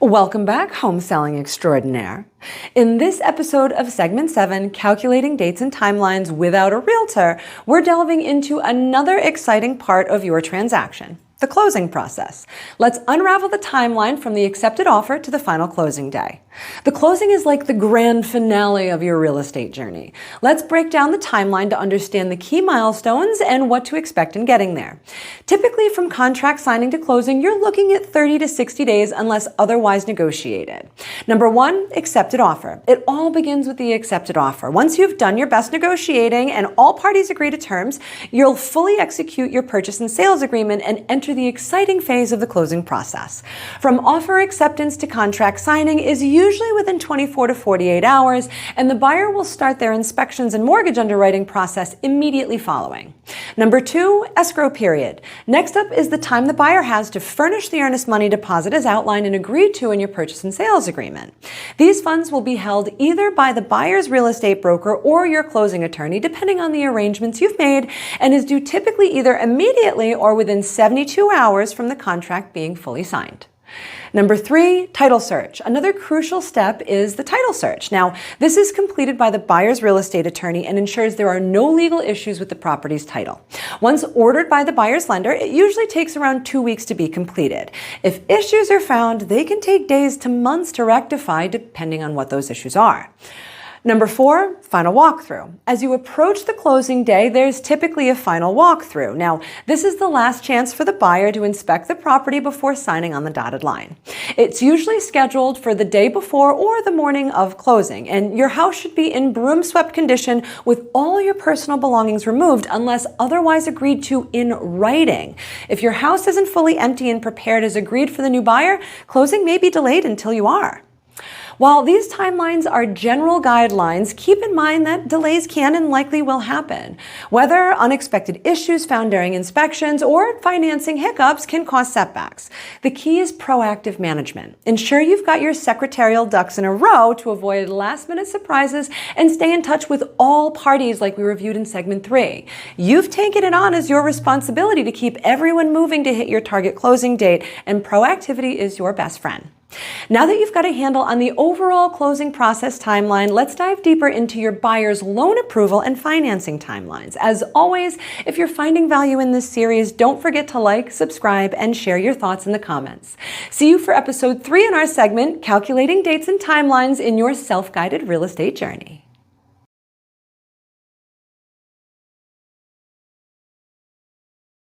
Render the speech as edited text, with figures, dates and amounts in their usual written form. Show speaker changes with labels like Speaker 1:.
Speaker 1: Welcome back, home selling extraordinaire. In this episode of Segment 7, Calculating Dates and Timelines Without a Realtor, we're delving into another exciting part of your transaction, the closing process. Let's unravel the timeline from the accepted offer to the final closing day. The closing is like the grand finale of your real estate journey. Let's break down the timeline to understand the key milestones and what to expect in getting there. Typically, from contract signing to closing, you're looking at 30 to 60 days unless otherwise negotiated. Number 1, accepted offer. It all begins with the accepted offer. Once you've done your best negotiating and all parties agree to terms, you'll fully execute your purchase and sales agreement and enter the exciting phase of the closing process. From offer acceptance to contract signing is usually within 24 to 48 hours, and the buyer will start their inspections and mortgage underwriting process immediately following. Number 2, escrow period. Next up is the time the buyer has to furnish the earnest money deposit as outlined and agreed to in your purchase and sales agreement. These funds will be held either by the buyer's real estate broker or your closing attorney, depending on the arrangements you've made, and is due typically either immediately or within 72 hours from the contract being fully signed. Number 3, title search. Another crucial step is the title search. Now, this is completed by the buyer's real estate attorney and ensures there are no legal issues with the property's title. Once ordered by the buyer's lender, it usually takes around 2 weeks to be completed. If issues are found, they can take days to months to rectify, depending on what those issues are. Number 4, final walkthrough. As you approach the closing day, there's typically a final walkthrough. Now, this is the last chance for the buyer to inspect the property before signing on the dotted line. It's usually scheduled for the day before or the morning of closing, and your house should be in broom-swept condition with all your personal belongings removed unless otherwise agreed to in writing. If your house isn't fully empty and prepared as agreed for the new buyer, closing may be delayed until you are. While these timelines are general guidelines, keep in mind that delays can and likely will happen. Whether unexpected issues found during inspections or financing hiccups can cause setbacks. The key is proactive management. Ensure you've got your secretarial ducks in a row to avoid last-minute surprises and stay in touch with all parties like we reviewed in Segment 3. You've taken it on as your responsibility to keep everyone moving to hit your target closing date, and proactivity is your best friend. Now that you've got a handle on the overall closing process timeline, let's dive deeper into your buyer's loan approval and financing timelines. As always, if you're finding value in this series, don't forget to like, subscribe, and share your thoughts in the comments. See you for episode 3 in our segment, Calculating Dates and Timelines in Your Self-Guided Real Estate Journey.